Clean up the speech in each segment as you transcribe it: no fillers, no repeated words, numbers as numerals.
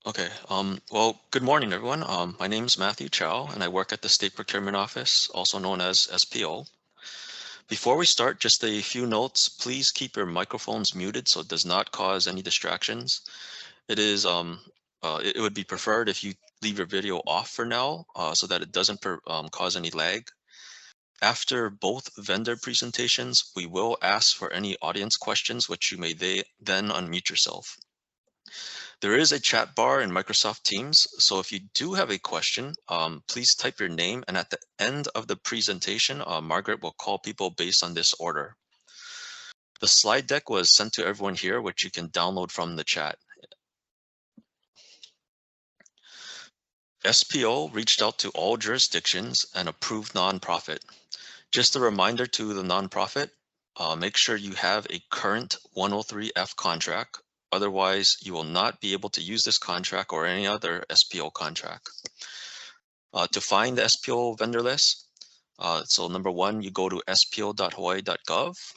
Okay. Well, good morning, everyone. My name is Matthew Chow, and I work at the State Procurement Office, also known as SPO. Before we start, just a few notes. Please keep your microphones muted so it does not cause any distractions. It would be preferred if you leave your video off for now, so that it doesn't cause any lag. After both vendor presentations, we will ask for any audience questions, which you may then unmute yourself. There is a chat bar in Microsoft Teams, so if you do have a question, please type your name, and at the end of the presentation, Margaret will call people based on this order. The slide deck was sent to everyone here, which you can download from the chat. SPO reached out to all jurisdictions and approved nonprofit. Just a reminder to the nonprofit, make sure you have a current 103F contract. Otherwise, you will not be able to use this contract or any other SPO contract. To find the SPO vendor list, so number one, you go to spo.hawaii.gov.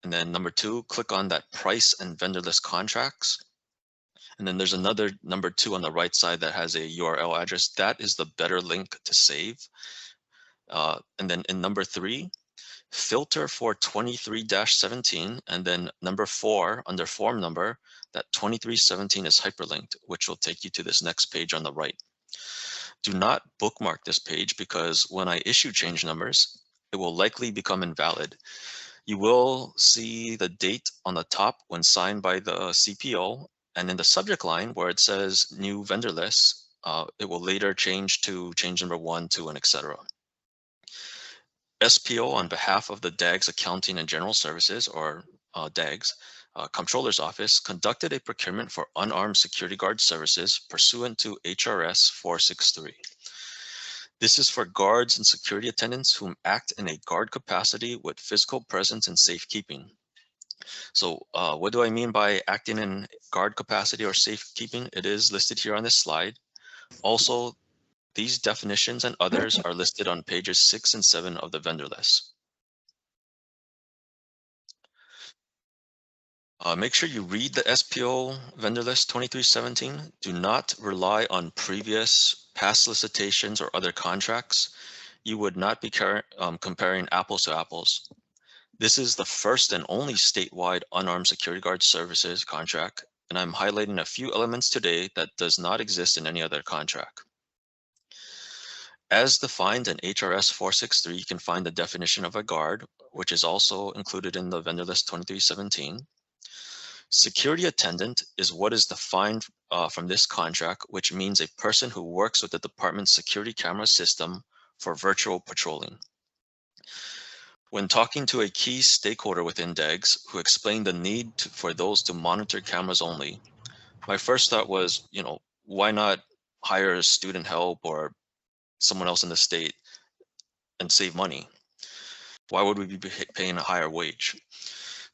And then number two, click on that price and vendor list contracts. And then there's another number two on the right side that has a URL address. That is the better link to save. And then in number three, filter for 23-17, and then number four under form number, that 2317 is hyperlinked, which will take you to this next page on the right. Do not bookmark this page because when I issue change numbers, it will likely become invalid. You will see the date on the top when signed by the CPO, and in the subject line where it says new vendor list, it will later change to change number 1, 2, and etc. SPO, on behalf of the DAGS Accounting and General Services, or DAGS, Comptroller's Office, conducted a procurement for unarmed security guard services pursuant to HRS 463. This is for guards and security attendants whom act in a guard capacity with physical presence and safekeeping. So what do I mean by acting in guard capacity or safekeeping? It is listed here on this slide. Also, these definitions and others are listed on pages 6 and 7 of the vendor list. Make sure you read the SPO vendor list 2317. Do not rely on past solicitations or other contracts. You would not be comparing apples to apples. This is the first and only statewide unarmed security guard services contract, and I'm highlighting a few elements today that does not exist in any other contract. As defined in HRS 463, you can find the definition of a guard, which is also included in the vendor list 2317. Security attendant is what is defined from this contract, which means a person who works with the department's security camera system for virtual patrolling. When talking to a key stakeholder within DEGS who explained the need for those to monitor cameras only, my first thought was, why not hire student help or someone else in the state and save money? Why would we be paying a higher wage?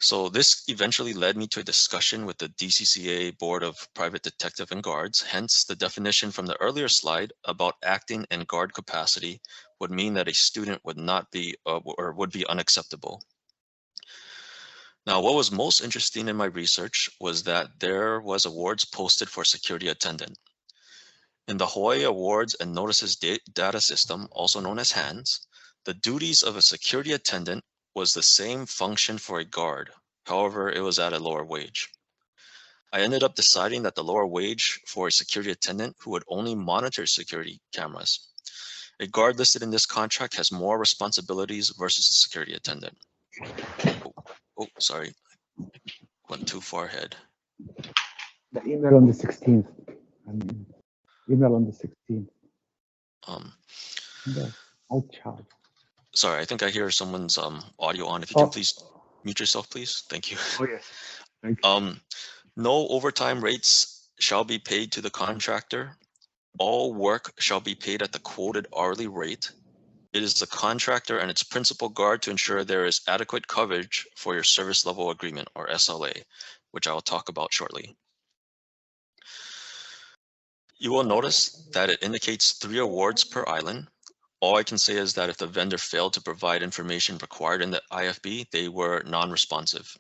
So this eventually led me to a discussion with the DCCA Board of Private Detective and Guards. Hence, the definition from the earlier slide about acting in guard capacity would mean that a student would not be or would be unacceptable. Now, what was most interesting in my research was that there was awards posted for security attendant. In the Hawaii Awards and Notices Data System, also known as HANDS, the duties of a security attendant was the same function for a guard. However, it was at a lower wage. I ended up deciding that the lower wage for a security attendant who would only monitor security cameras. A guard listed in this contract has more responsibilities versus a security attendant. Oh, sorry. Went too far ahead. The email on the 16th. Email on the 16th. Sorry, I think I hear someone's audio on. If you can please mute yourself, please. Thank you. Oh, yes. Thank you. No overtime rates shall be paid to the contractor. All work shall be paid at the quoted hourly rate. It is the contractor and its principal guard to ensure there is adequate coverage for your service level agreement, or SLA, which I will talk about shortly. You will notice that it indicates 3 awards per island. All I can say is that if the vendor failed to provide information required in the IFB, they were non-responsive.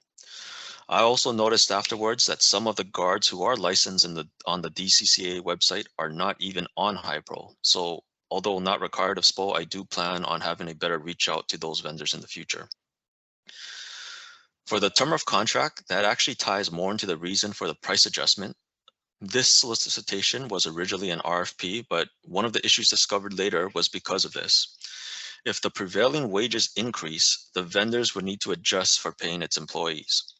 I also noticed afterwards that some of the guards who are licensed on the DCCA website are not even on HiPro. So although not required of SPO, I do plan on having a better reach out to those vendors in the future. For the term of contract, that actually ties more into the reason for the price adjustment. This solicitation was originally an RFP, but one of the issues discovered later was because of this. If the prevailing wages increase, the vendors would need to adjust for paying its employees.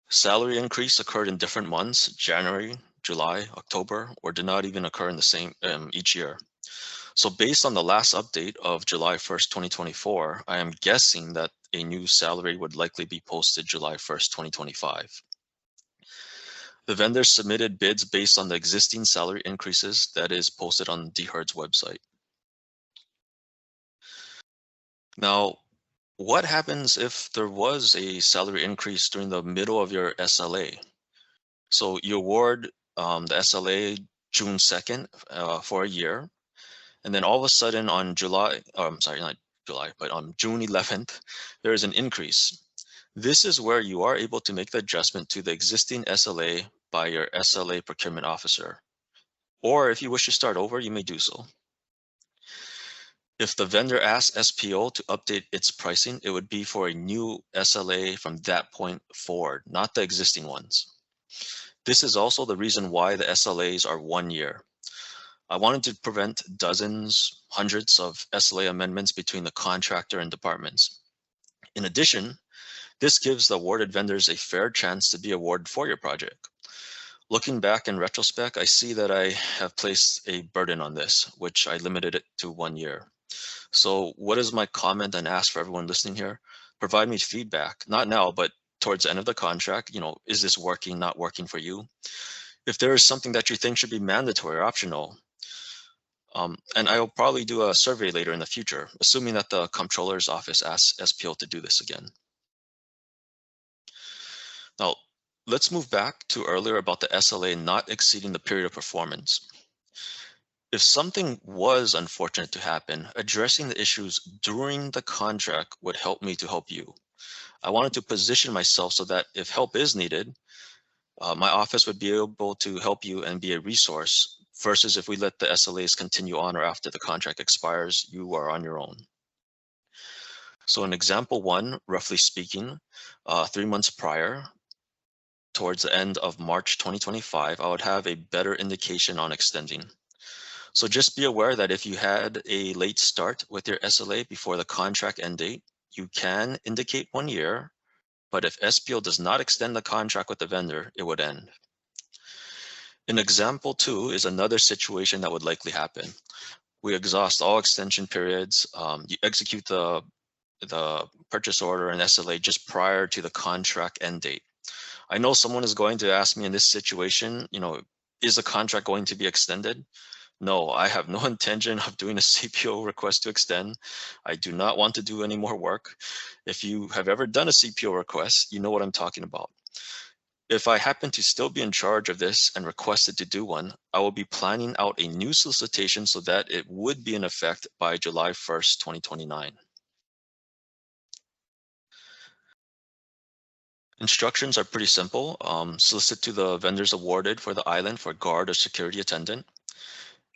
Salary increase occurred in different months, January, July, October, or did not even occur in the same each year. So based on the last update of July 1st, 2024, I am guessing that a new salary would likely be posted July 1st, 2025. The vendors submitted bids based on the existing salary increases that is posted on DHERD's website. Now, what happens if there was a salary increase during the middle of your SLA? So you award the SLA June 2nd for a year, and then all of a sudden on July, I'm sorry, not July, but on June 11th, there is an increase. This is where you are able to make the adjustment to the existing SLA by your SLA procurement officer. Or if you wish to start over, you may do so. If the vendor asks SPO to update its pricing, it would be for a new SLA from that point forward, not the existing ones. This is also the reason why the SLAs are 1 year. I wanted to prevent dozens, hundreds of SLA amendments between the contractor and departments. In addition, this gives the awarded vendors a fair chance to be awarded for your project. Looking back in retrospect, I see that I have placed a burden on this, which I limited it to 1 year. So what is my comment and ask for everyone listening here? Provide me feedback, not now, but towards the end of the contract. Is this working, not working for you? If there is something that you think should be mandatory or optional, and I'll probably do a survey later in the future, assuming that the comptroller's office asks SPO to do this again. Now, let's move back to earlier about the SLA not exceeding the period of performance. If something was unfortunate to happen, addressing the issues during the contract would help me to help you. I wanted to position myself so that if help is needed, my office would be able to help you and be a resource versus if we let the SLAs continue on or after the contract expires, you are on your own. So in example 1, roughly speaking, 3 months prior, towards the end of March 2025, I would have a better indication on extending. So just be aware that if you had a late start with your SLA before the contract end date, you can indicate 1 year, but if SPO does not extend the contract with the vendor, it would end. In example 2 is another situation that would likely happen. We exhaust all extension periods. You execute the purchase order and SLA just prior to the contract end date. I know someone is going to ask me in this situation, is the contract going to be extended? No, I have no intention of doing a CPO request to extend. I do not want to do any more work. If you have ever done a CPO request, you know what I'm talking about. If I happen to still be in charge of this and requested to do one, I will be planning out a new solicitation so that it would be in effect by July 1st, 2029. Instructions are pretty simple. Solicit to the vendors awarded for the island for guard or security attendant.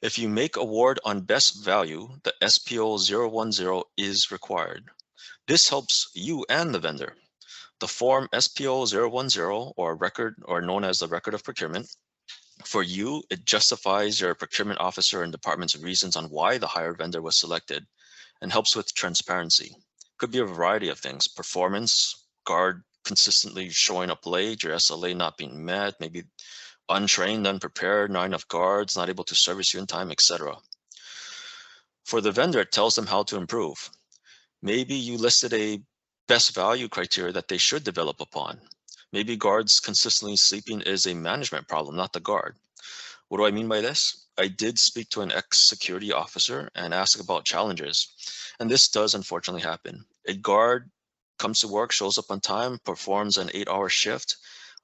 If you make award on best value, the SPO 010 is required. This helps you and the vendor. The form SPO 010 or record, or known as the record of procurement, for you, it justifies your procurement officer and department's reasons on why the hired vendor was selected and helps with transparency. Could be a variety of things: performance, guard consistently showing up late, your SLA not being met, maybe untrained, unprepared, not enough guards, not able to service you in time, etc. For the vendor, it tells them how to improve. Maybe you listed a best value criteria that they should develop upon. Maybe guards consistently sleeping is a management problem, not the guard. What do I mean by this? I did speak to an ex-security officer and ask about challenges. And this does unfortunately happen. A guard comes to work, shows up on time, performs an 8-hour shift,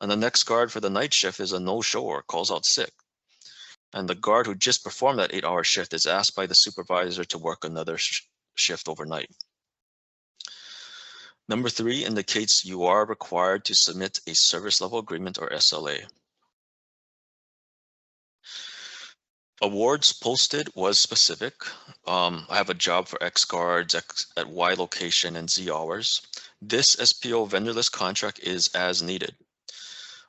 and the next guard for the night shift is a no-show or calls out sick. And the guard who just performed that 8-hour shift is asked by the supervisor to work another shift overnight. Number 3 indicates you are required to submit a service level agreement or SLA. Awards posted was specific. I have a job for X guards at Y location and Z hours. This SPO vendor list contract is as needed.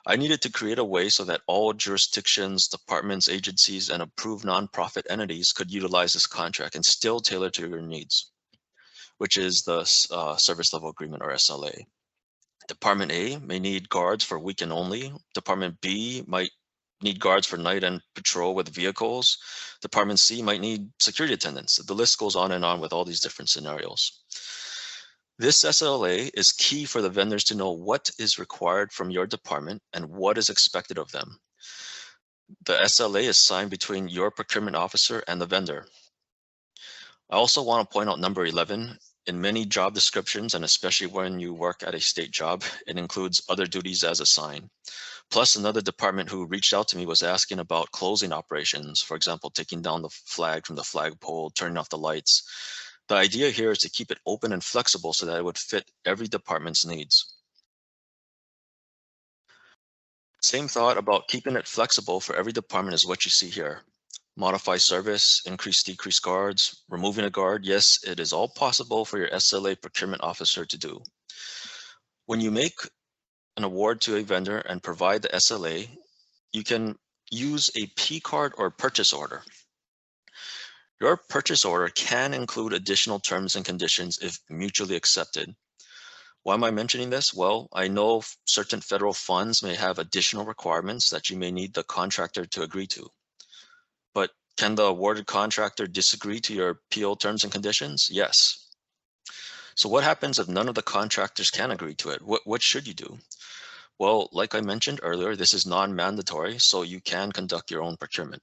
I needed to create a way so that all jurisdictions, departments, agencies, and approved nonprofit entities could utilize this contract and still tailor to your needs, which is the service level agreement or SLA. Department A may need guards for weekend only. Department B might need guards for night and patrol with vehicles. Department C might need security attendants. The list goes on and on with all these different scenarios. This SLA is key for the vendors to know what is required from your department and what is expected of them. The SLA is signed between your procurement officer and the vendor. I also want to point out number 11. In many job descriptions, and especially when you work at a state job, it includes other duties as assigned. Plus, another department who reached out to me was asking about closing operations, for example, taking down the flag from the flagpole, turning off the lights. The idea here is to keep it open and flexible so that it would fit every department's needs. Same thought about keeping it flexible for every department is what you see here. Modify service, increase, decrease guards, removing a guard. Yes, it is all possible for your SLA procurement officer to do. When you make an award to a vendor and provide the SLA, you can use a P card or purchase order. Your purchase order can include additional terms and conditions if mutually accepted. Why am I mentioning this? Well, I know certain federal funds may have additional requirements that you may need the contractor to agree to. But can the awarded contractor disagree to your PO terms and conditions? Yes. So what happens if none of the contractors can agree to it? What should you do? Well, like I mentioned earlier, this is non-mandatory, so you can conduct your own procurement.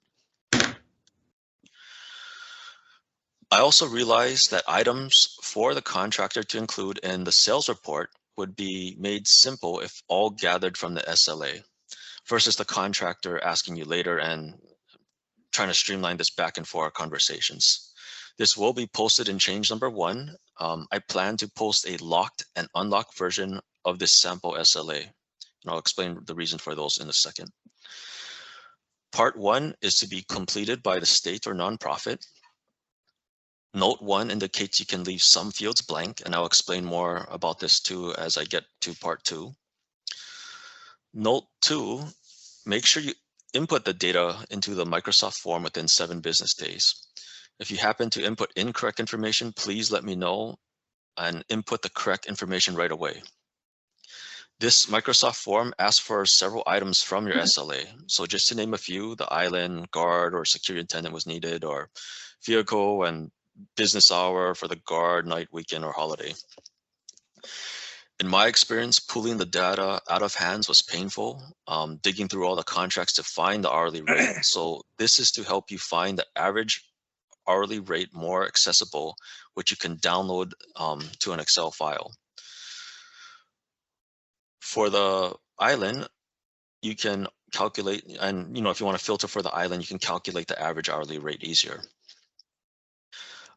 I also realized that items for the contractor to include in the sales report would be made simple if all gathered from the SLA versus the contractor asking you later and trying to streamline this back and forth conversations. This will be posted in change number 1. I plan to post a locked and unlocked version of this sample SLA. And I'll explain the reason for those in a second. Part 1 is to be completed by the state or nonprofit. Note 1 indicates you can leave some fields blank, and I'll explain more about this too as I get to part 2. Note 2, make sure you input the data into the Microsoft form within 7 business days. If you happen to input incorrect information, please let me know and input the correct information right away. This Microsoft form asks for several items from your SLA. So just to name a few, the island, guard, or security attendant was needed, or vehicle and business hour for the guard, night, weekend, or holiday. In my experience, pulling the data out of hands was painful, digging through all the contracts to find the hourly rate. So this is to help you find the average hourly rate more accessible, which you can download to an Excel file. For the island, you can calculate, and if you want to filter for the island, you can calculate the average hourly rate easier.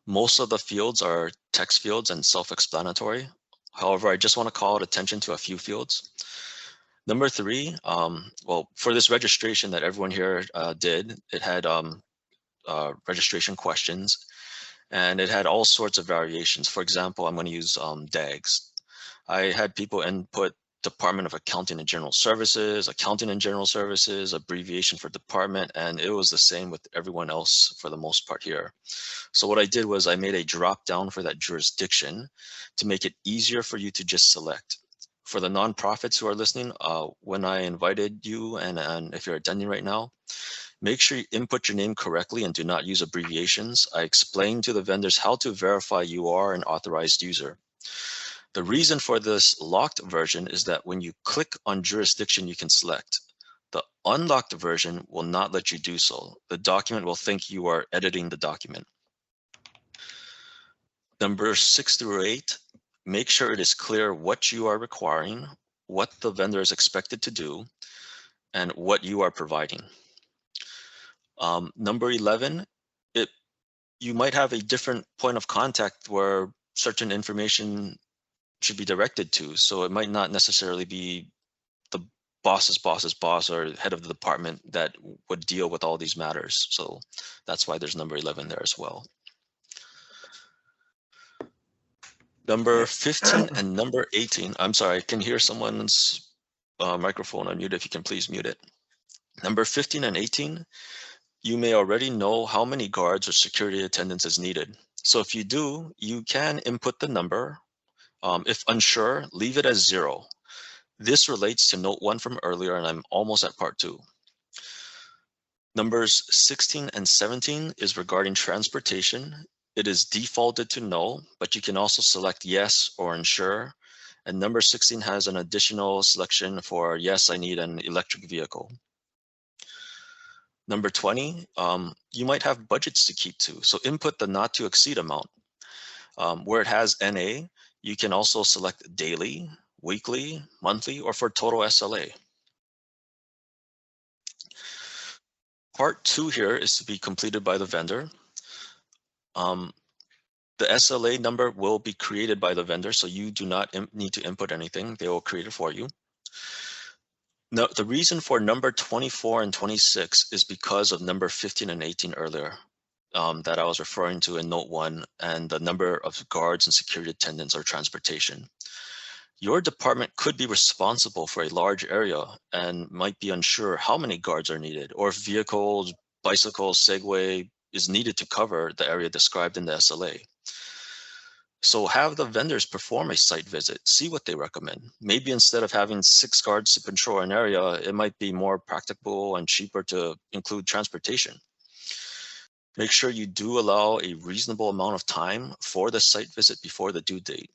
Most of the fields are text fields and self-explanatory. However, I just want to call attention to a few fields. Number 3, well, for this registration that everyone here did, it had registration questions, and it had all sorts of variations. For example, I'm going to use DAGs. I had people input Department of Accounting and General Services, Accounting and General Services, abbreviation for department, and it was the same with everyone else for the most part here. So what I did was I made a drop down for that jurisdiction to make it easier for you to just select. For the nonprofits who are listening, when I invited you and if you're attending right now, make sure you input your name correctly and do not use abbreviations. I explained to the vendors how to verify you are an authorized user. The reason for this locked version is that when you click on jurisdiction, you can select. The unlocked version will not let you do so. The document will think you are editing the document. Number 6 through 8, make sure it is clear what you are requiring, what the vendor is expected to do, and what you are providing. Number 11, you might have a different point of contact where certain information should be directed to. So it might not necessarily be the boss's boss or head of the department that would deal with all these matters. So that's why there's number 11 there as well. Number 15 and number 18. I'm sorry, I can hear someone's microphone unmuted. If you can please mute it. Number 15 and 18, you may already know how many guards or security attendants is needed. So if you do, you can input the number. If unsure, leave it as 0. This relates to note 1 from earlier, and I'm almost at part 2. Numbers 16 and 17 is regarding transportation. It is defaulted to no, but you can also select yes or unsure. And number 16 has an additional selection for yes, I need an electric vehicle. Number 20, you might have budgets to keep to. So input the not to exceed amount. Where it has NA, you can also select daily, weekly, monthly, or for total SLA. Part 2 here is to be completed by the vendor. The SLA number will be created by the vendor, so you do not need to input anything. They will create it for you. Now, the reason for number 24 and 26 is because of number 15 and 18 earlier that I was referring to in note 1, and the number of guards and security attendants or transportation. Your department could be responsible for a large area and might be unsure how many guards are needed, or if vehicles, bicycles, Segway is needed to cover the area described in the SLA. So have the vendors perform a site visit, see what they recommend. Maybe instead of having 6 guards to patrol an area, it might be more practical and cheaper to include transportation. Make sure you do allow a reasonable amount of time for the site visit before the due date.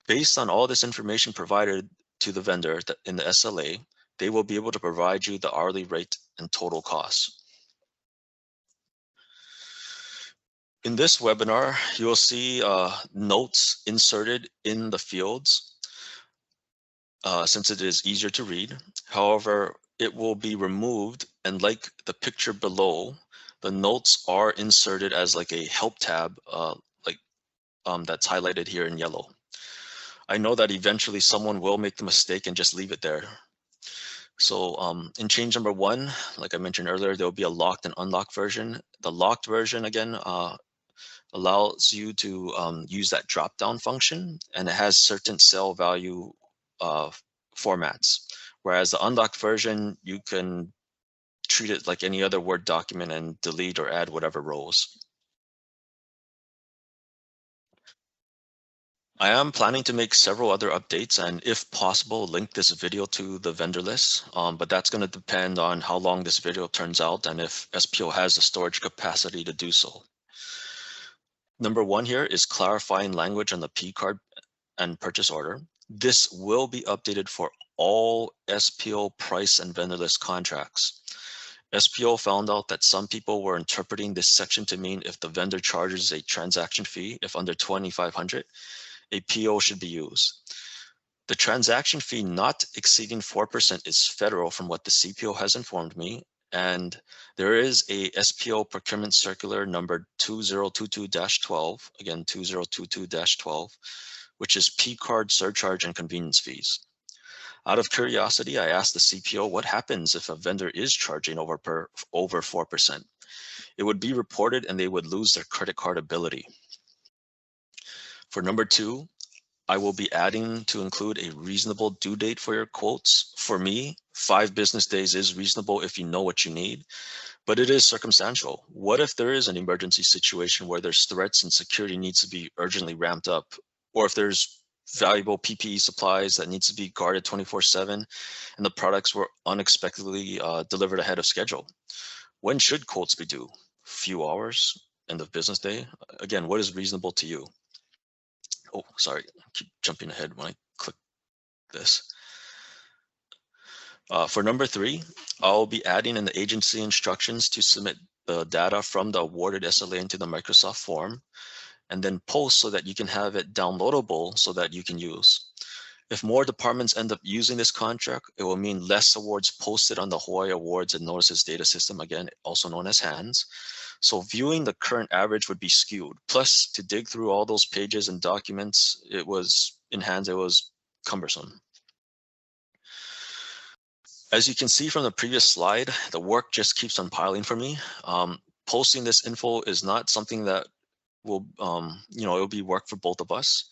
Based on all this information provided to the vendor in the SLA, they will be able to provide you the hourly rate and total costs. In this webinar, you'll see notes inserted in the fields since it is easier to read. However, it will be removed, and like the picture below, the notes are inserted as like a help tab that's highlighted here in yellow. I know that eventually someone will make the mistake and just leave it there. So in change number 1, like I mentioned earlier, there will be a locked and unlocked version. The locked version, again, allows you to use that drop-down function, and it has certain cell value formats. Whereas the unlocked version, you can treat it like any other Word document and delete or add whatever rows. I am planning to make several other updates, and if possible, link this video to the vendor list, but that's going to depend on how long this video turns out and if SPO has the storage capacity to do so. Number 1 here is clarifying language on the P card and purchase order. This will be updated for all SPO price and vendor list contracts. SPO found out that some people were interpreting this section to mean if the vendor charges a transaction fee, if under 2,500, a PO should be used. The transaction fee not exceeding 4% is federal from what the CPO has informed me, and there is a SPO procurement circular number 2022-12, again 2022-12, which is P card surcharge and convenience fees. Out of curiosity, I asked the CPO what happens if a vendor is charging over 4%. It would be reported and they would lose their credit card ability. For number 2, I will be adding to include a reasonable due date for your quotes. For me, 5 business days is reasonable if you know what you need, but it is circumstantial. What if there is an emergency situation where there's threats and security needs to be urgently ramped up, or if there's valuable PPE supplies that needs to be guarded 24/7 and the products were unexpectedly delivered ahead of schedule? When should quotes be due? Few hours, end of business day? Again, what is reasonable to you? Oh, sorry, I keep jumping ahead when I click this. For number 3, I'll be adding in the agency instructions to submit the data from the awarded SLA into the Microsoft form, and then post so that you can have it downloadable so that you can use. If more departments end up using this contract, it will mean less awards posted on the Hawaii Awards and Notices data system, again, also known as HANDS. So viewing the current average would be skewed. Plus, to dig through all those pages and documents, it was in hand, it was cumbersome. As you can see from the previous slide, the work just keeps on piling for me. Posting this info is not something that will, it'll be work for both of us.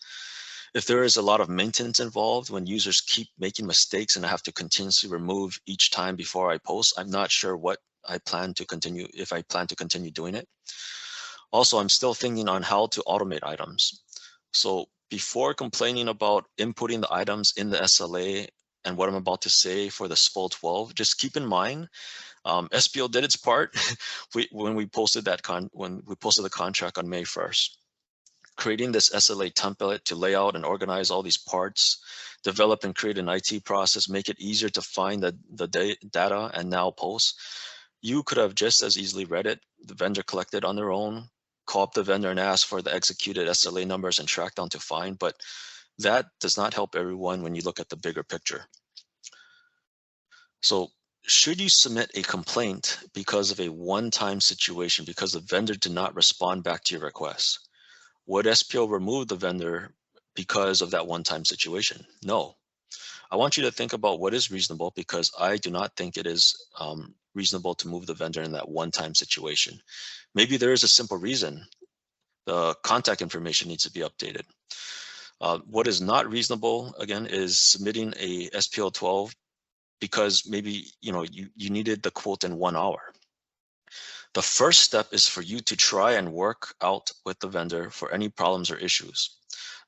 If there is a lot of maintenance involved when users keep making mistakes and I have to continuously remove each time before I post, I'm not sure what I plan to continue, if I plan to continue doing it. Also, I'm still thinking on how to automate items. So before complaining about inputting the items in the SLA and what I'm about to say for the SPO 12, just keep in mind, SPO did its part when we posted the contract on May 1st. Creating this SLA template to lay out and organize all these parts, develop and create an IT process, make it easier to find the data and now post. You could have just as easily read it, the vendor collected on their own, call up the vendor and ask for the executed SLA numbers and track down to find, but that does not help everyone when you look at the bigger picture. So should you submit a complaint because of a one-time situation, because the vendor did not respond back to your request? Would SPO remove the vendor because of that one-time situation? No. I want you to think about what is reasonable, because I do not think it is reasonable to move the vendor in that one-time situation. Maybe there is a simple reason. The contact information needs to be updated. What is not reasonable, again, is submitting a SPO 12 because maybe you needed the quote in 1 hour. The first step is for you to try and work out with the vendor for any problems or issues,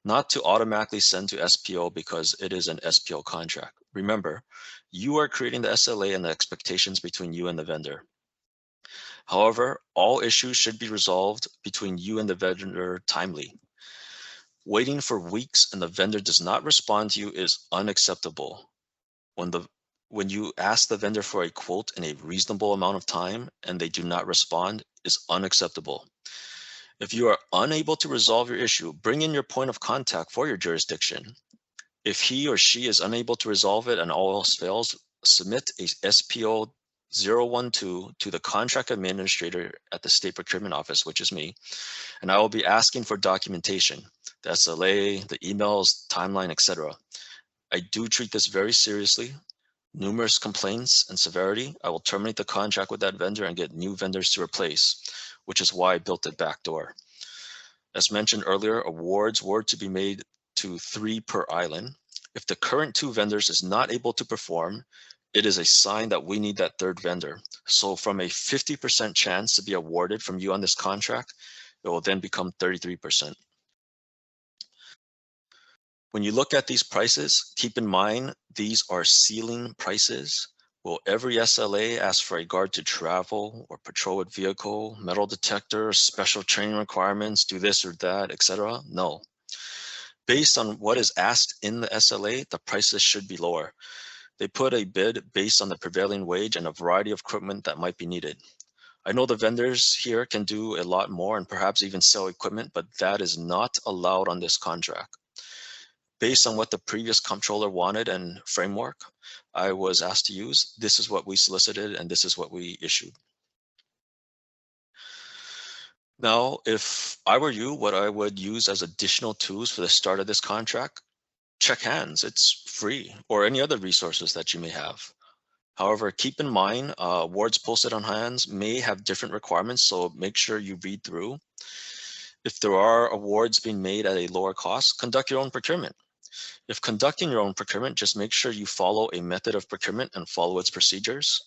not to automatically send to SPO because it is an SPO contract. Remember, you are creating the SLA and the expectations between you and the vendor. However, all issues should be resolved between you and the vendor timely. Waiting for weeks and the vendor does not respond to you is unacceptable. When you ask the vendor for a quote in a reasonable amount of time and they do not respond is unacceptable. If you are unable to resolve your issue, bring in your point of contact for your jurisdiction. If he or she is unable to resolve it and all else fails, submit a SPO 012 to the contract administrator at the state procurement office, which is me, and I will be asking for documentation, the SLA, the emails, timeline, etc. I do treat this very seriously. Numerous complaints and severity, I will terminate the contract with that vendor and get new vendors to replace, which is why I built the backdoor. As mentioned earlier, awards were to be made to 3 per island. If the current 2 vendors is not able to perform, it is a sign that we need that 3rd vendor. So from a 50% chance to be awarded from you on this contract, it will then become 33%. When you look at these prices, keep in mind, these are ceiling prices. Will every SLA ask for a guard to travel or patrol with vehicle, metal detector, special training requirements, do this or that, etc.? No. Based on what is asked in the SLA, the prices should be lower. They put a bid based on the prevailing wage and a variety of equipment that might be needed. I know the vendors here can do a lot more and perhaps even sell equipment, but that is not allowed on this contract. Based on what the previous comptroller wanted and framework I was asked to use, this is what we solicited and this is what we issued. Now, if I were you, what I would use as additional tools for the start of this contract, check hands, it's free, or any other resources that you may have. However, keep in mind, awards posted on hands may have different requirements, so make sure you read through. If there are awards being made at a lower cost, conduct your own procurement. If conducting your own procurement, just make sure you follow a method of procurement and follow its procedures.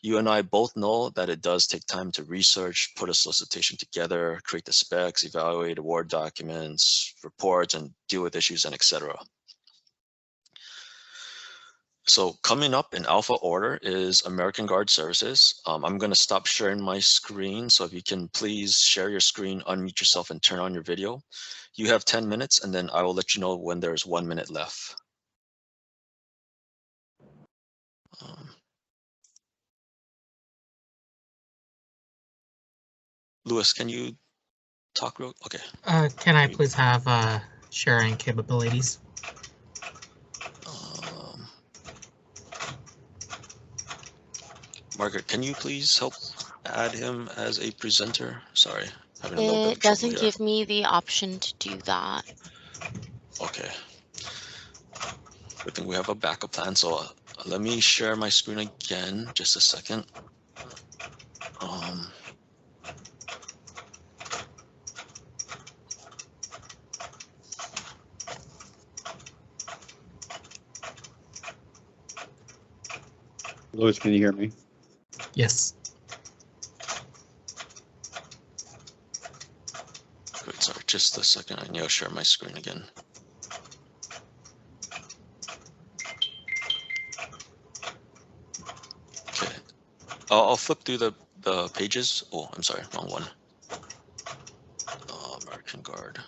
You and I both know that it does take time to research, put a solicitation together, create the specs, evaluate award documents, reports, and deal with issues, and etc. So coming up in alpha order is American Guard Services. I'm going to stop sharing my screen. So if you can please share your screen, unmute yourself, and turn on your video. You have 10 minutes, and then I will let you know when there's 1 minute left. Louis, can you talk real? Okay. Can I please have sharing capabilities? Margaret, can you please help add him as a presenter? Sorry, having a little bit of It doesn't trouble here. give me the option to do that. Okay. Good thing we have a backup plan. So let me share my screen again, just a second. Louis, can you hear me? Yes. Good, sorry, just a second. I need to share my screen again. Okay, I'll flip through the pages. Oh, I'm sorry, wrong one. American Guard.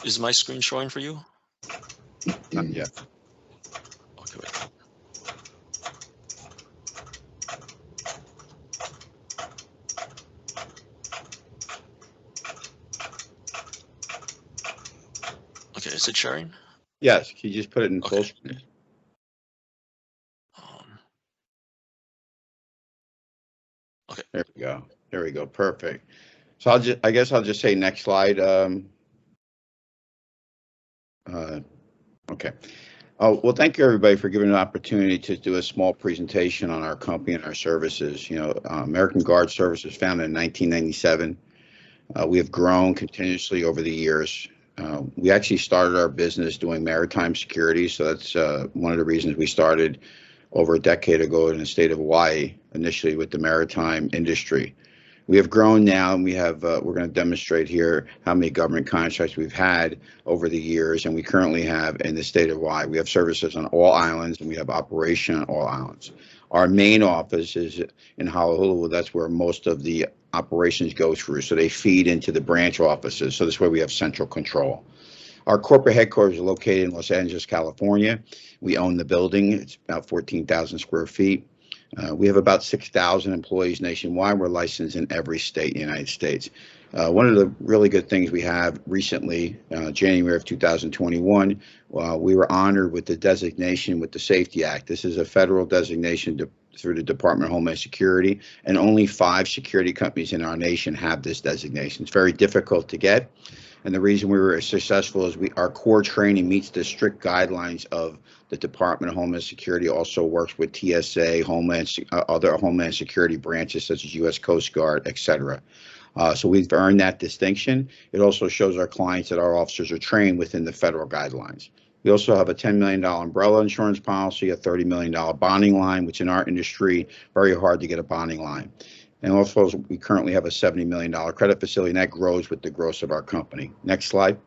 Is my screen showing for you? Not yet. Okay, wait. Okay, is it sharing? Yes, can you just put it in full Okay. screen? Okay. There we go. There we go. Perfect. So I guess I'll just say next slide. Okay. Oh, well, thank you everybody for giving an opportunity to do a small presentation on our company and our services. You know, American Guard Service was founded in 1997. We have grown continuously over the years. We actually started our business doing maritime security, so that's one of the reasons we started over a decade ago in the state of Hawaii, initially with the maritime industry. We have grown now, and we have. We're going to demonstrate here how many government contracts we've had over the years, and we currently have in the state of Hawaii. We have services on all islands, and we have operation on all islands. Our main office is in Honolulu. That's where most of the operations go through, so they feed into the branch offices. So this way we have central control. Our corporate headquarters are located in Los Angeles, California. We own the building. It's about 14,000 square feet. We have about 6,000 employees nationwide. We're licensed in every state in the United States. One of the really good things we have recently, January of 2021, we were honored with the designation with the Safety Act. This is a federal designation through the Department of Homeland Security, and only 5 security companies in our nation have this designation. It's very difficult to get. And the reason we were successful is our core training meets the strict guidelines of the Department of Homeland Security, also works with TSA, other Homeland Security branches such as U.S. Coast Guard, etc. So we've earned that distinction. It also shows our clients that our officers are trained within the federal guidelines. We also have a $10 million umbrella insurance policy, a $30 million bonding line, which in our industry, very hard to get a bonding line. And also, we currently have a $70 million credit facility, and that grows with the growth of our company. Next slide.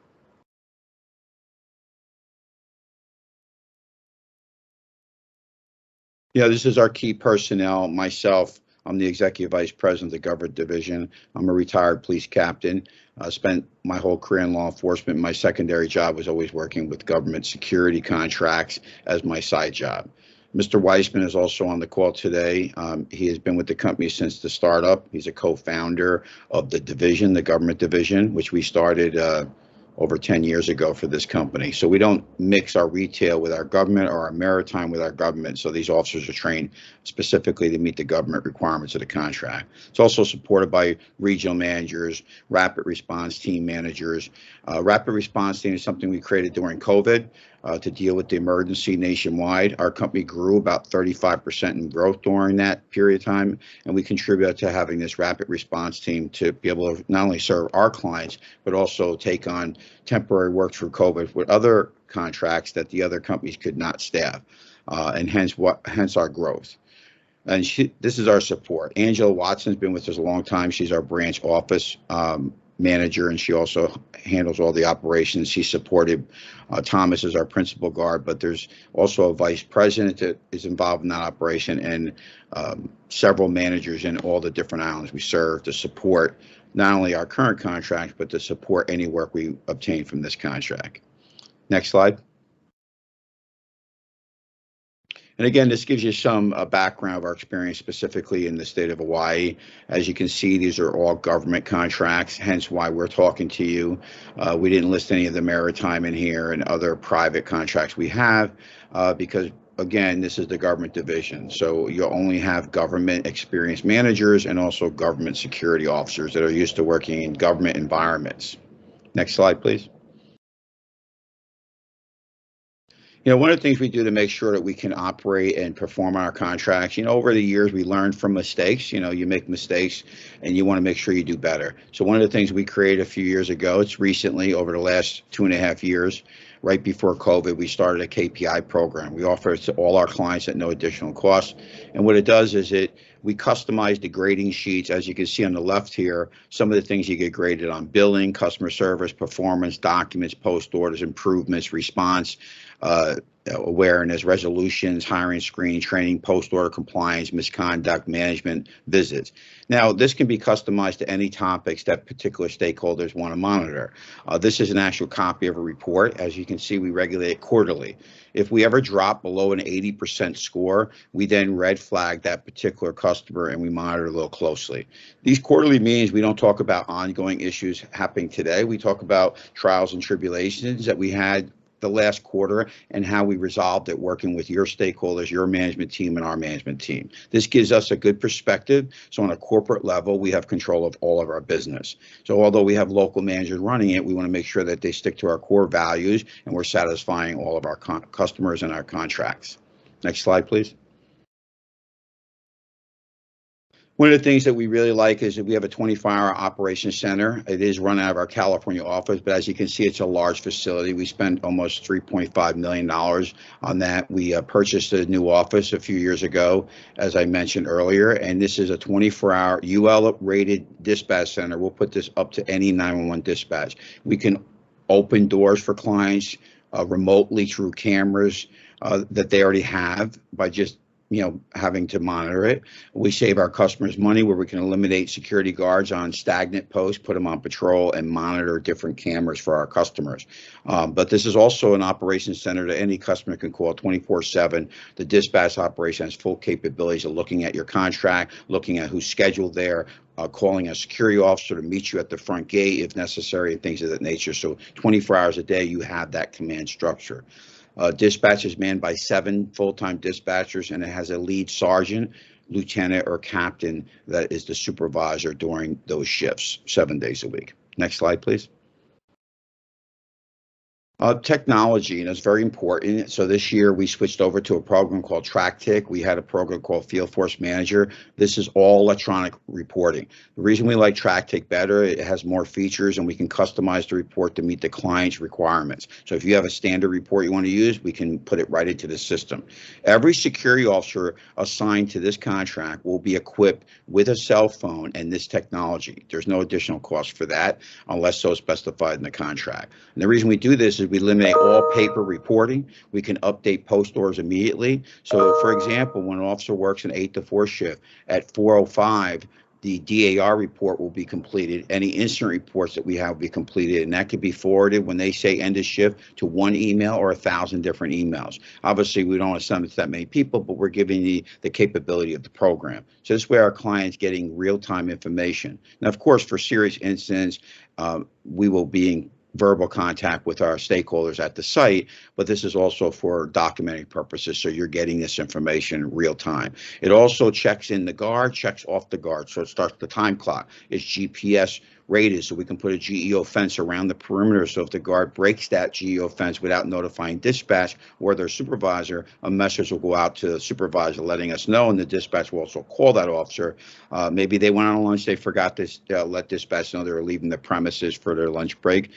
Yeah, this is our key personnel. Myself, I'm the Executive Vice President of the Government Division. I'm a retired police captain. I spent my whole career in law enforcement. My secondary job was always working with government security contracts as my side job. Mr. Weissman is also on the call today. He has been with the company since the startup. He's a co-founder of the division, the government division, which we started over 10 years ago for this company. So we don't mix our retail with our government or our maritime with our government. So these officers are trained specifically to meet the government requirements of the contract. It's also supported by regional managers, rapid response team managers. Rapid response team is something we created during COVID to deal with the emergency nationwide. Our company grew about 35% in growth during that period of time, and we contribute to having this rapid response team to be able to not only serve our clients, but also take on temporary work through COVID with other contracts that the other companies could not staff, and hence our growth. And this is our support. Angela Watson's been with us a long time. She's our branch office manager, and she also handles all the operations. She's supported. Thomas is our principal guard, but there's also a vice president that is involved in that operation, and several managers in all the different islands we serve to support not only our current contract, but to support any work we obtain from this contract. Next slide. And again, this gives you some background of our experience specifically in the state of Hawaii. As you can see, these are all government contracts, hence why we're talking to you. We didn't list any of the maritime in here and other private contracts we have because, again, this is the government division. So you'll only have government experienced managers and also government security officers that are used to working in government environments. Next slide, please. One of the things we do to make sure that we can operate and perform on our contracts, over the years, we learned from mistakes. You make mistakes and you want to make sure you do better. So one of the things we created a few years ago, it's recently over the last 2.5 years, right before COVID, we started a KPI program. We offer it to all our clients at no additional cost. And what it does is we customize the grading sheets. As you can see on the left here, some of the things you get graded on: billing, customer service, performance, documents, post orders, improvements, response, awareness, resolutions, hiring, screening, training, post order compliance, misconduct, management, visits. Now, this can be customized to any topics that particular stakeholders want to monitor. This is an actual copy of a report. As you can see, we regulate it quarterly. If we ever drop below an 80% score, we then red flag that particular customer and we monitor a little closely. These quarterly meetings, we don't talk about ongoing issues happening today. We talk about trials and tribulations that we had the last quarter and how we resolved it, working with your stakeholders, your management team, and our management team. This gives us a good perspective. So on a corporate level, we have control of all of our business. So although we have local managers running it, we want to make sure that they stick to our core values and we're satisfying all of our customers and our contracts. Next slide, please. One of the things that we really like is that we have a 24-hour operations center. It is run out of our California office, but as you can see, it's a large facility. We spent almost $3.5 million on that. We purchased a new office a few years ago, as I mentioned earlier, and this is a 24-hour UL-rated dispatch center. We'll put this up to any 911 dispatch. We can open doors for clients remotely through cameras that they already have by just having to monitor it. We save our customers money where we can eliminate security guards on stagnant posts, put them on patrol, and monitor different cameras for our customers. But this is also an operations center that any customer can call 24/7. The dispatch operation has full capabilities of looking at your contract, looking at who's scheduled there, calling a security officer to meet you at the front gate if necessary, and things of that nature. So 24 hours a day, you have that command structure. Dispatch is manned by 7 full-time dispatchers, and it has a lead sergeant, lieutenant, or captain that is the supervisor during those shifts, 7 days a week. Next slide, please. Technology, and it's very important. So this year we switched over to a program called TrackTick. We had a program called Field Force Manager. This is all electronic reporting. The reason we like TrackTick better, it has more features and we can customize the report to meet the client's requirements. So if you have a standard report you want to use, we can put it right into the system. Every security officer assigned to this contract will be equipped with a cell phone and this technology. There's no additional cost for that unless so specified in the contract. And the reason we do this is we eliminate all paper reporting. We can update post orders immediately. So for example, when an officer works an 8 to 4 shift at 4:05, the DAR report will be completed. Any incident reports that we have will be completed, and that can be forwarded when they say end of shift to 1 email or 1,000 different emails. Obviously, we don't want to send it to that many people, but we're giving the capability of the program. So this way our client's getting real-time information. Now, of course, for serious incidents, we will be in verbal contact with our stakeholders at the site, but this is also for documenting purposes, so you're getting this information real time. It also checks in the guard, checks off the guard, so it starts the time clock. It's GPS rated, so we can put a GEO fence around the perimeter, so if the guard breaks that GEO fence without notifying dispatch or their supervisor, a message will go out to the supervisor letting us know, and the dispatch will also call that officer. Maybe they went on lunch, they forgot to let dispatch know they were leaving the premises for their lunch break.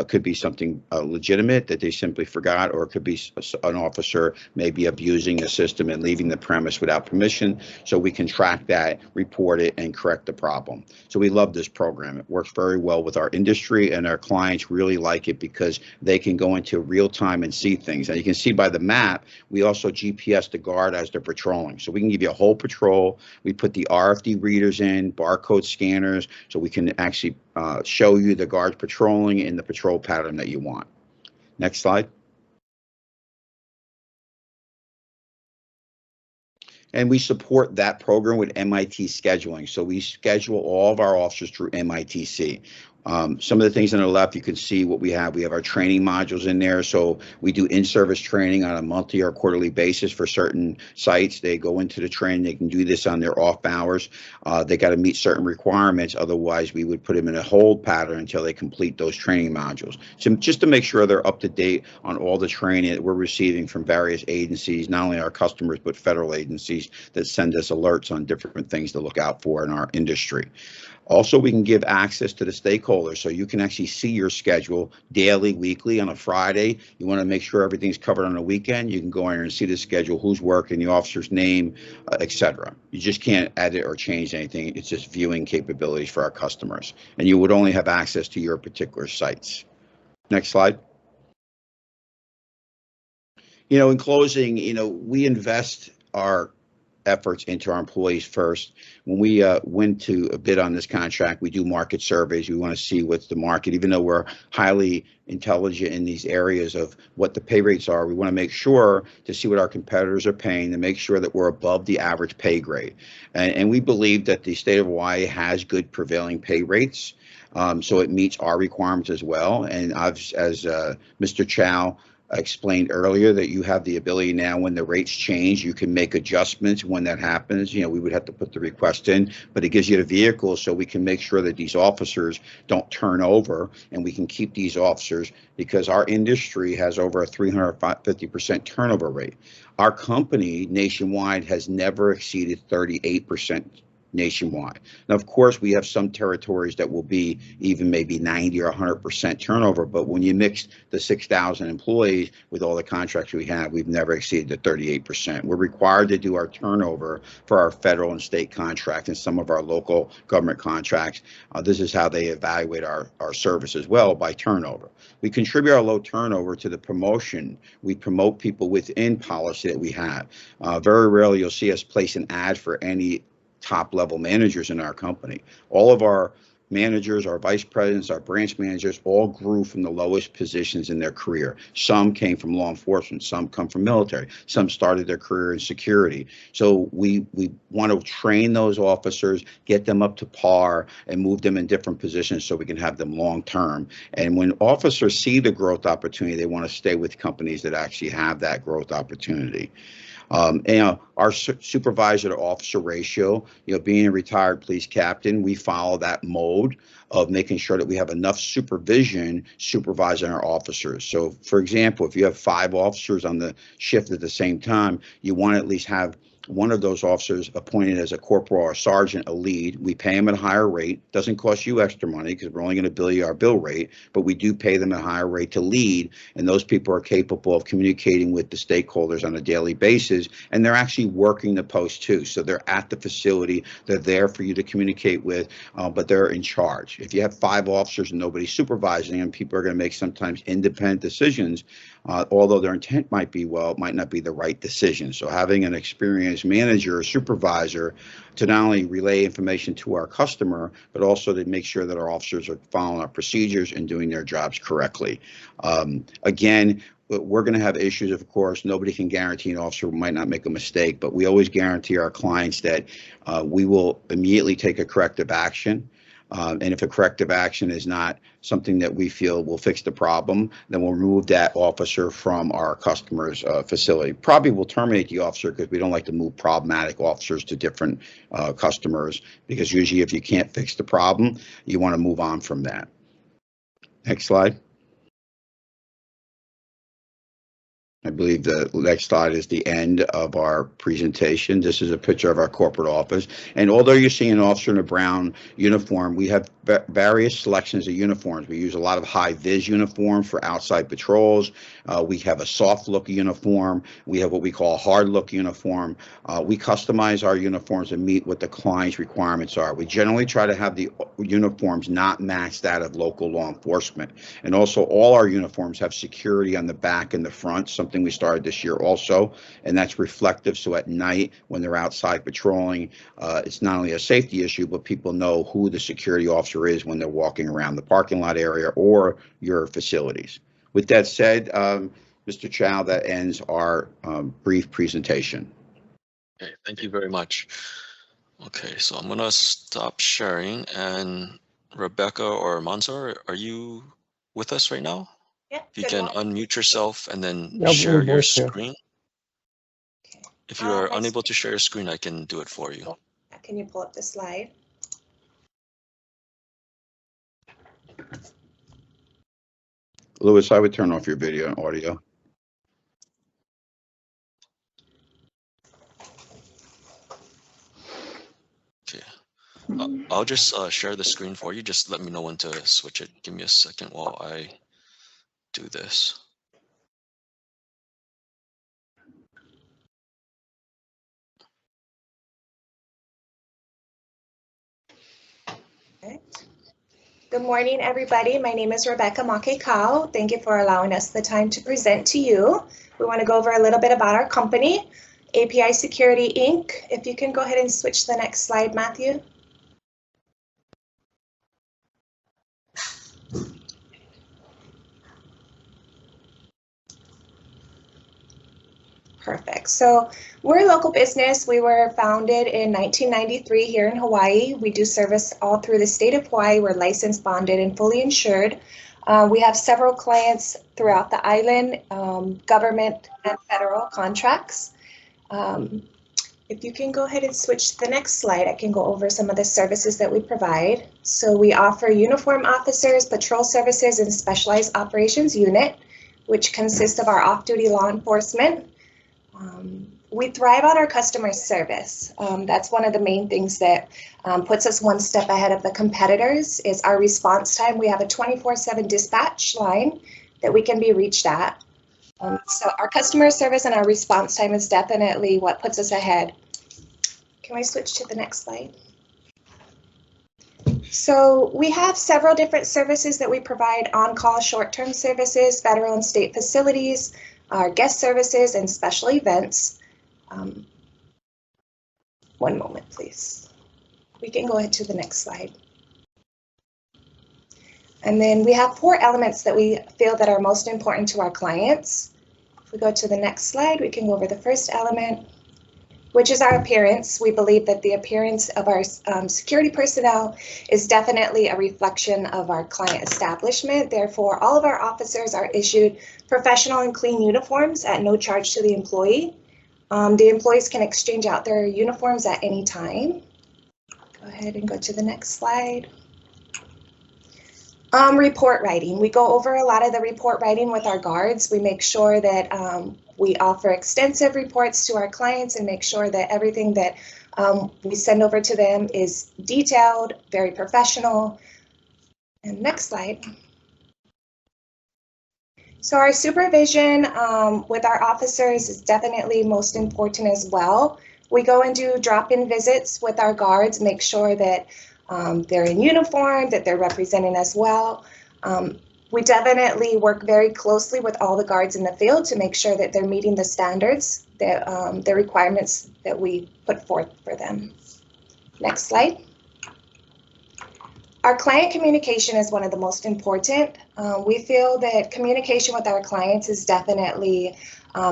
Could be something legitimate that they simply forgot, or it could be an officer maybe abusing the system and leaving the premise without permission, so we can track that, report it, and correct the problem. So we love this program. It works very well with our industry, and our clients really like it because they can go into real time and see things. And you can see by the map, we also GPS the guard as they're patrolling. So we can give you a whole patrol. We put the RFD readers in, barcode scanners, so we can actually show you the guards patrolling in the patrol pattern that you want. Next slide. And we support that program with MIT scheduling. So we schedule all of our officers through MITC. Some of the things on the left, you can see what we have. We have our training modules in there. So we do in-service training on a monthly or quarterly basis for certain sites. They go into the training. They can do this on their off hours. They got to meet certain requirements. Otherwise, we would put them in a hold pattern until they complete those training modules. So just to make sure they're up to date on all the training that we're receiving from various agencies, not only our customers, but federal agencies that send us alerts on different things to look out for in our industry. Also, we can give access to the stakeholders so you can actually see your schedule daily, weekly, on a Friday. You want to make sure everything's covered on a weekend. You can go in there and see the schedule, who's working, the officer's name, etc. You just can't edit or change anything. It's just viewing capabilities for our customers. And you would only have access to your particular sites. Next slide. In closing, we invest our efforts into our employees first. When we went to a bid on this contract, we do market surveys. We want to see what's the market. Even though we're highly intelligent in these areas of what the pay rates are, we want to make sure to see what our competitors are paying to make sure that we're above the average pay grade. And we believe that the state of Hawaii has good prevailing pay rates. So it meets our requirements as well. And as Mr. Chow explained earlier, that you have the ability now, when the rates change, you can make adjustments when that happens. We would have to put the request in, but it gives you the vehicle so we can make sure that these officers don't turn over, and we can keep these officers, because our industry has over a 350% turnover rate. Our company nationwide has never exceeded 38% nationwide. Now, of course, we have some territories that will be even maybe 90 or 100% turnover, but when you mix the 6,000 employees with all the contracts we have, we've never exceeded the 38%. We're required to do our turnover for our federal and state contracts and some of our local government contracts. This is how they evaluate our service as well, by turnover. We contribute our low turnover to the promotion. We promote people within policy that we have. Very rarely you'll see us place an ad for any top level managers in our company. All of our managers, our vice presidents, our branch managers all grew from the lowest positions in their career. Some came from law enforcement, some come from military, some started their career in security. So we want to train those officers, get them up to par, and move them in different positions so we can have them long term. And when officers see the growth opportunity, they want to stay with companies that actually have that growth opportunity. Our supervisor to officer ratio, being a retired police captain, we follow that mode of making sure that we have enough supervision supervising our officers. So, for example, if you have 5 officers on the shift at the same time, you want to at least have one of those officers appointed as a corporal or sergeant, a lead. We pay them at a higher rate. Doesn't cost you extra money because we're only going to bill you our bill rate, but we do pay them at a higher rate to lead. And those people are capable of communicating with the stakeholders on a daily basis. And they're actually working the post too. So they're at the facility. They're there for you to communicate with, but they're in charge. If you have 5 officers and nobody's supervising them, people are going to make sometimes independent decisions. Although their intent might be well, it might not be the right decision. So having an experienced manager or supervisor to not only relay information to our customer, but also to make sure that our officers are following our procedures and doing their jobs correctly. Again, we're going to have issues, of course. Nobody can guarantee an officer might not make a mistake, but we always guarantee our clients that we will immediately take a corrective action. And if a corrective action is not something that we feel will fix the problem, then we'll remove that officer from our customer's facility. Probably we'll terminate the officer because we don't like to move problematic officers to different customers, because usually if you can't fix the problem, you want to move on from that. Next slide. I believe the next slide is the end of our presentation. This is a picture of our corporate office. And although you're seeing an officer in a brown uniform, we have various selections of uniforms. We use a lot of high-vis uniforms for outside patrols. We have a soft-look uniform. We have what we call a hard-look uniform. We customize our uniforms and meet what the client's requirements are. We generally try to have the uniforms not match that of local law enforcement. And also, all our uniforms have security on the back and the front, something we started this year also, and that's reflective. So at night, when they're outside patrolling, it's not only a safety issue, but people know who the security officer is when they're walking around the parking lot area or your facilities. With that said, Mr. Chow, that ends our brief presentation. Okay, thank you very much. Okay, so I'm going to stop sharing and Rebecca or Mansour, are you with us right now? Yeah. If you can unmute yourself and then Yeah, share we're your both here. screen. If you are unable to share your screen, I can do it for you. Can you pull up the slide? Louis, I would turn off your video and audio. Okay. I'll just share the screen for you. Just let me know when to switch it. Give me a second while I do this. Okay. Good morning, everybody. My name is Rebecca Makekau. Thank you for allowing us the time to present to you. We want to go over a little bit about our company, API Security, Inc. If you can go ahead and switch to the next slide, Matthew. Perfect. So we're a local business. We were founded in 1993 here in Hawaii. We do service all through the state of Hawaii. We're licensed, bonded, and fully insured. We have several clients throughout the island, government and federal contracts. If you can go ahead and switch to the next slide, I can go over some of the services that we provide. So we offer uniform officers, patrol services, and specialized operations unit, which consists of our off-duty law enforcement. We thrive on our customer service. That's one of the main things that puts us one step ahead of the competitors is our response time. We have a 24/7 dispatch line that we can be reached at. So our customer service and our response time is definitely what puts us ahead. Can we switch to the next slide? So we have several different services that we provide: on-call short-term services, federal and state facilities, our guest services, and special events. One moment, please. We can go ahead to the next slide. And then we have 4 elements that we feel that are most important to our clients. If we go to the next slide, we can go over the first element, which is our appearance. We believe that the appearance of our security personnel is definitely a reflection of our client establishment. Therefore, all of our officers are issued professional and clean uniforms at no charge to the employee. The employees can exchange out their uniforms at any time. Go ahead and go to the next slide. Report writing. We go over a lot of the report writing with our guards. We make sure that we offer extensive reports to our clients and make sure that everything that we send over to them is detailed, very professional. And next slide. So our supervision with our officers is definitely most important as well. We go and do drop-in visits with our guards, make sure that they're in uniform, that they're representing us well. We definitely work very closely with all the guards in the field to make sure that they're meeting the standards, that the requirements that we put forth for them. Next slide. Our client communication is one of the most important. We feel that communication with our clients is definitely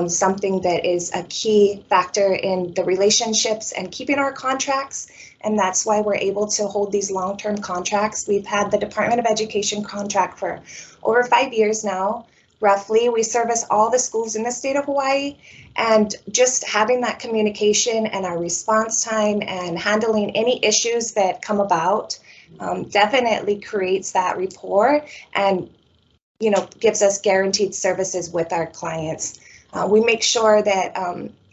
something that is a key factor in the relationships and keeping our contracts. And that's why we're able to hold these long-term contracts. We've had the Department of Education contract for over 5 years now. Roughly, we service all the schools in the state of Hawaii, and just having that communication and our response time and handling any issues that come about definitely creates that rapport and, you know, gives us guaranteed services with our clients. We make sure that,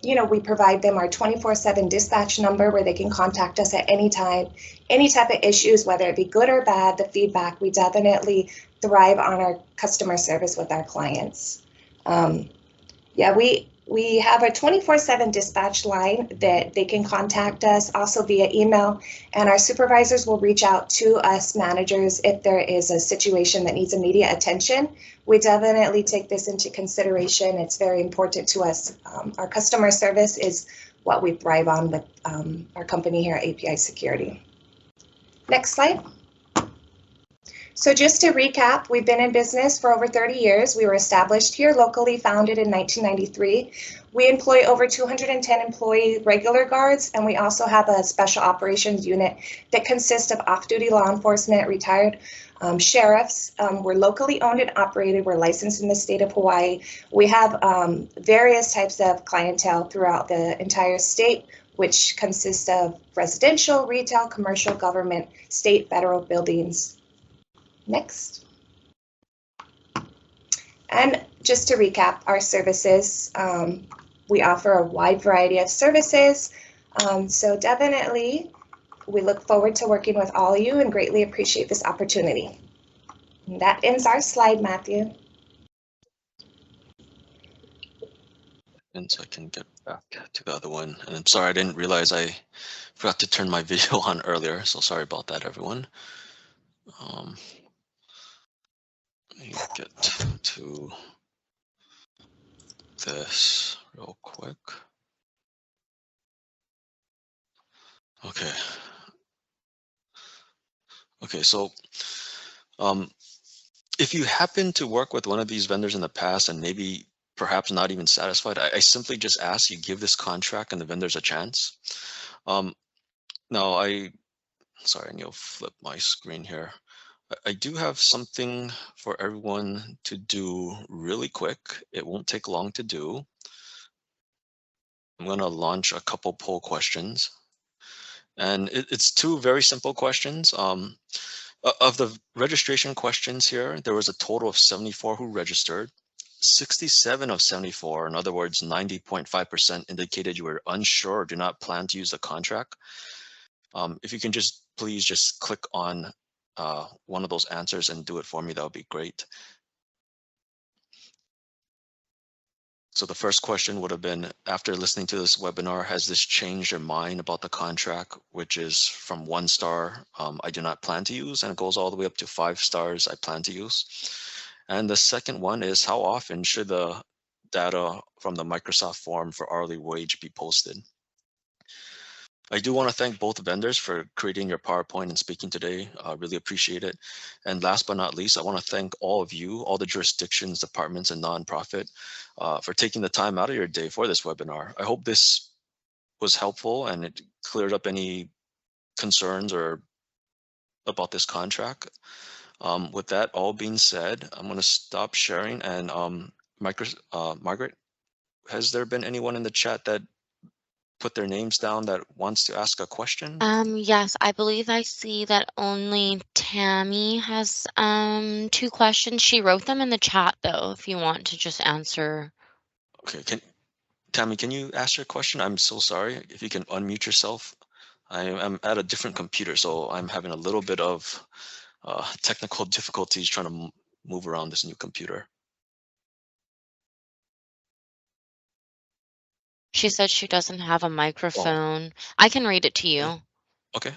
you know, we provide them our 24/7 dispatch number where they can contact us at any time, any type of issues, whether it be good or bad, the feedback. We definitely thrive on our customer service with our clients. Yeah, we have a 24/7 dispatch line that they can contact us also via email, and our supervisors will reach out to us managers if there is a situation that needs immediate attention. We definitely take this into consideration. It's very important to us. Our customer service is what we thrive on with our company here at API Security. Next slide. So just to recap, we've been in business for over 30 years. We were established here locally, founded in 1993. We employ over 210 employee regular guards, and we also have a special operations unit that consists of off-duty law enforcement, retired sheriffs. We're locally owned and operated. We're licensed in the state of Hawaii. We have various types of clientele throughout the entire state, which consists of residential, retail, commercial, government, state, federal buildings. Next. And just to recap our services, we offer a wide variety of services. So definitely, we look forward to working with all of you and greatly appreciate this opportunity. And that ends our slide, Matthew. And so I can get back to the other one. And I'm sorry, I didn't realize I forgot to turn my video on earlier. So sorry about that, everyone. Let me get to this real quick. Okay. Okay, so if you happen to work with one of these vendors in the past and maybe perhaps not even satisfied, I simply just ask you give this contract and the vendors a chance. Now sorry, I need to flip my screen here. I do have something for everyone to do really quick. It won't take long to do. I'm going to launch a couple poll questions. And it's two very simple questions. Of the registration questions here, there was a total of 74 who registered. 67 of 74, in other words, 90.5% indicated you were unsure or do not plan to use the contract. If you can please just click on one of those answers and do it for me, that would be great. So the first question would have been, after listening to this webinar, has this changed your mind about the contract, which is from 1 star, I do not plan to use, and it goes all the way up to 5 stars, I plan to use. And the second one is, how often should the data from the Microsoft form for hourly wage be posted? I do want to thank both vendors for creating your PowerPoint and speaking today. Really appreciate it. And last but not least, I want to thank all of you, all the jurisdictions, departments, and nonprofit for taking the time out of your day for this webinar. I hope this was helpful and it cleared up any concerns or about this contract. With that all being said, I'm going to stop sharing. And Margaret, has there been anyone in the chat that put their names down that wants to ask a question? Yes, I believe I see that only Tammy has 2 questions. She wrote them in the chat though, if you want to just answer. Okay, Tammy, can you ask your question? I'm so sorry. If you can unmute yourself. I'm at a different computer, so I'm having a little bit of technical difficulties trying to move around this new computer. She said she doesn't have a microphone. I can read it to you. Okay.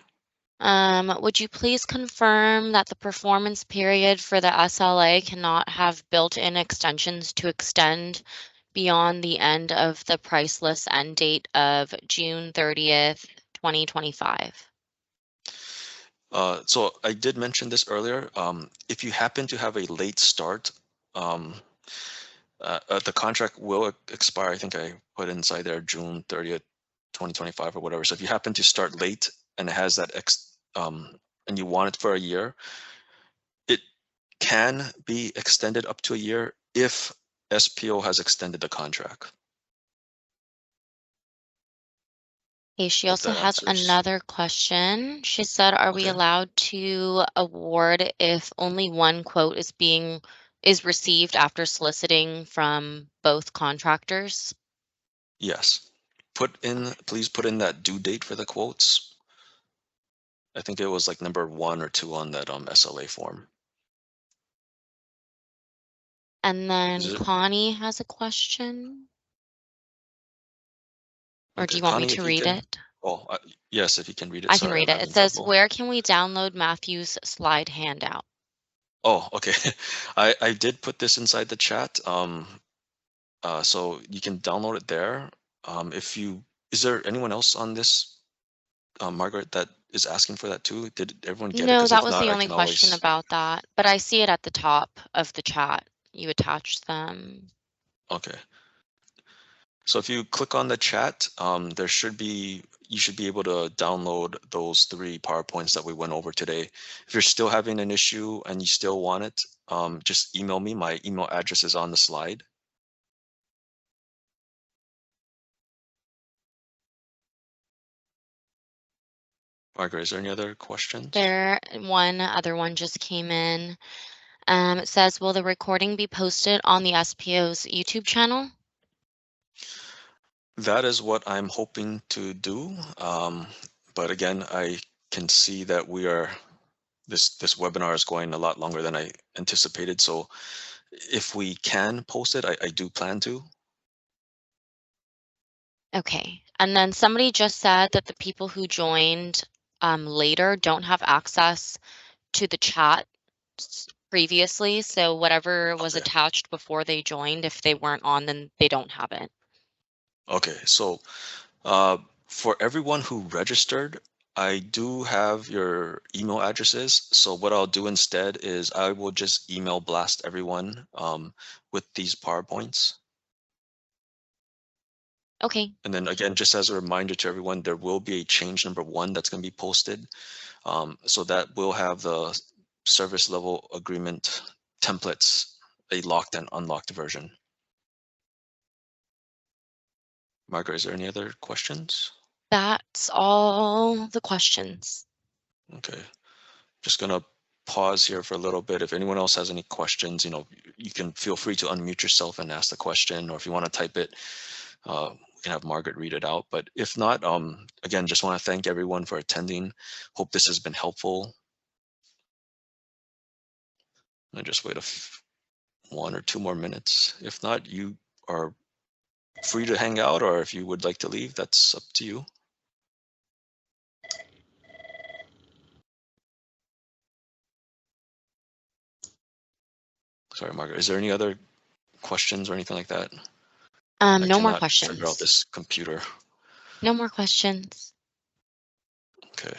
Would you please confirm that the performance period for the SLA cannot have built-in extensions to extend beyond the end of the price list end date of June 30th, 2025? So I did mention this earlier. If you happen to have a late start, the contract will expire. I think I put inside there June 30th, 2025 or whatever. So if you happen to start late and it has that and you want it for a year, it can be extended up to a year if SPO has extended the contract. Okay, she also has another question. She said, are we allowed to award if only one quote is received after soliciting from both contractors? Yes. Please put in that due date for the quotes. I think it was like number 1 or 2 on that SLA form. And then Connie has a question. Or do you want me to read it? Oh, yes, if you can read it. I can read it. It says, where can we download Matthew's slide handout? Oh, okay. I did put this inside the chat. So you can download it there. Is there anyone else on this Margaret, that is asking for that too? Did everyone get it? No, Because that if was not, the I only can question always. about that, but I see it at the top of the chat. You attached them. Okay. So if you click on the chat, you should be able to download those 3 PowerPoints that we went over today. If you're still having an issue and you still want it, just email me. My email address is on the slide. Margaret, is there any other questions? One other one just came in. It says, will the recording be posted on the SPO's YouTube channel? That is what I'm hoping to do. But again, I can see that this webinar is going a lot longer than I anticipated. So if we can post it, I do plan to. Okay. And then somebody just said that the people who joined later don't have access to the chat previously. So whatever was Okay. attached before they joined, if they weren't on, then they don't have it. Okay, so for everyone who registered, I do have your email addresses. So what I'll do instead is I will just email blast everyone with these PowerPoints. Okay. And then again, just as a reminder to everyone, there will be a change number 1 that's going to be posted. So that will have the service level agreement templates, a locked and unlocked version. Margaret, is there any other questions? That's all the questions. Okay, just gonna pause here for a little bit. If anyone else has any questions, you can feel free to unmute yourself and ask the question, or if you want to type it, we can have Margaret read it out. But if not, again, just want to thank everyone for attending. Hope this has been helpful. I just wait 1 or 2 more minutes. If not, you are free to hang out, or if you would like to leave, that's up to you. Sorry, Margaret, is there any other questions or anything like that? I No more cannot figure out questions. this computer. No more questions. Okay.